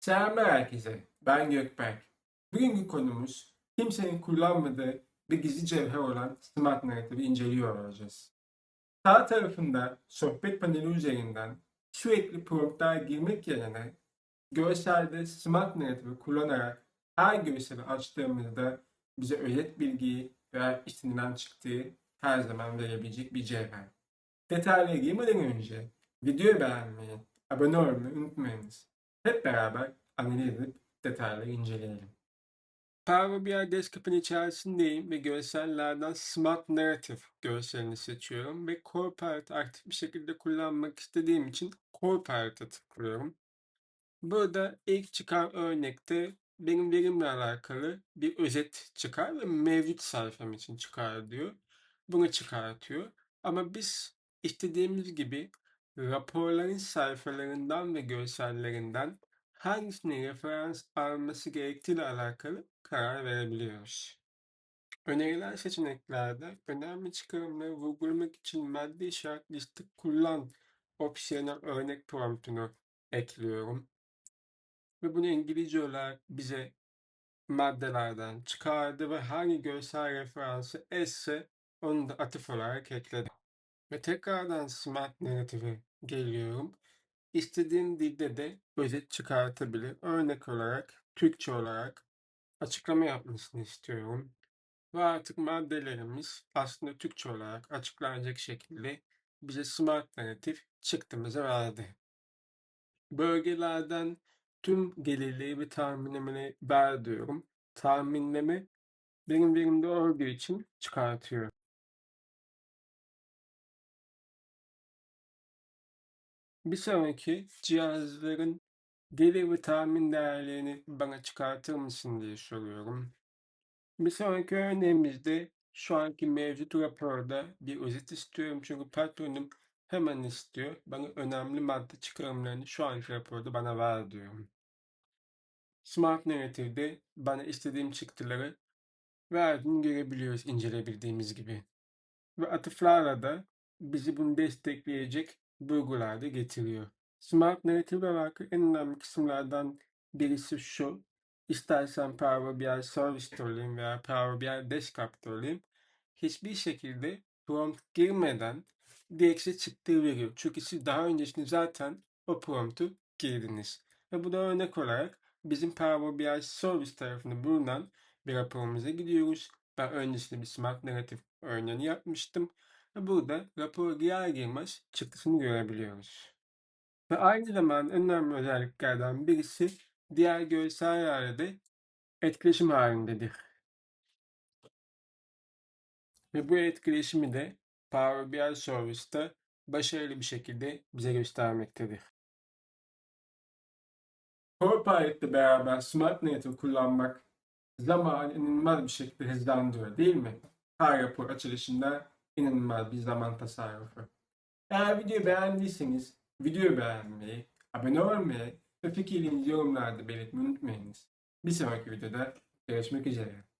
Selamlar herkese. Ben Gökberk. Bugünkü konumuz kimsenin kullanmadığı bir gizli cevher olan Smart Narrative'i inceliyor olacağız. Sağ tarafında sohbet paneli üzerinden sürekli promptlar girmek yerine görselde Smart Narrative'i kullanarak her görseli açtığımızda bize özet bilgiyi veya istenilen çıktığı her zaman verebilecek bir cevher. Detaylara girmeden önce videoyu beğenmeyi, abone olmayı unutmayınız. Hep beraber analiz edip detayları inceleyelim. Power BI Desktop'un içerisindeyim ve görsellerden Smart Narrative görselini seçiyorum ve Copilot aktif bir şekilde kullanmak istediğim için Copilot'a tıklıyorum. Burada ilk çıkan örnekte benim verimle alakalı bir özet çıkar ve mevcut sayfam için çıkar diyor. Bunu çıkartıyor. Ama biz istediğimiz gibi raporların sayfalarından ve görsellerinden hangisine referans alması gerektiğiyle alakalı karar verebiliyoruz. Önerilen seçeneklerde önemli çıkarımları vurgulamak için madde işaret listi kullan opsiyonel örnek promptunu ekliyorum. Ve bunu İngilizce olarak bize maddelerden çıkardı ve hangi görsel referansı esse onu da atıf olarak ekledi. Ve tekrardan Smart Narrative'e geliyorum. İstediğim dilde de özet çıkartabilir. Örnek olarak Türkçe olarak açıklama yapmasını istiyorum. Ve artık maddelerimiz aslında Türkçe olarak açıklanacak şekilde bize Smart Narrative çıktımızı verdi. Bölgelerden tüm gelirleri ve tahminlemeleri ver diyorum. Tahminleme benim verimde olduğu için çıkartıyorum. Bir sonraki cihazların gelir ve tahmin değerlerini bana çıkartır mısın diye soruyorum. Bir sonraki örneğimizde şu anki mevcut raporda bir özet istiyorum çünkü patronum hemen istiyor. Bana önemli madde çıkarımlarını şu anki raporda bana ver diyorum. Smart Narrative'de bana istediğim çıktıları verdiğini görebiliyoruz inceleyebildiğimiz gibi. Ve atıflarla da bizi bunu destekleyecek bulgular da getiriyor. Smart Narrative ile alakalı en önemli kısımlardan birisi şu. İstersen Power BI Service'de olayım veya Power BI Desktop'ta olayım. Hiçbir şekilde prompt girmeden direkt size çıktığı veriyor. Çünkü siz daha öncesinde zaten o promptu girdiniz. Ve bu da örnek olarak bizim Power BI Service tarafında bulunan bir raporumuza gidiyoruz. Ben öncesinde bir Smart Narrative örneğini yapmıştım. Ve burada rapora girer girmez çıktısını görebiliyoruz. Ve aynı zamanda en önemli özelliklerden birisi diğer görsellerle de etkileşim halindedir. Ve bu etkileşimi de Power BI Service'te başarılı bir şekilde bize göstermektedir. Copilot'la beraber Smart Native kullanmak zamanı inanılmaz bir şekilde hızlandırıyor değil mi? Her rapor açılışında inanılmaz bir zaman tasarrufu. Eğer videoyu beğendiyseniz videoyu beğenmeyi, abone olmayı ve fikirlerinizi yorumlarda belirtmeyi unutmayınız. Bir sonraki videoda görüşmek üzere.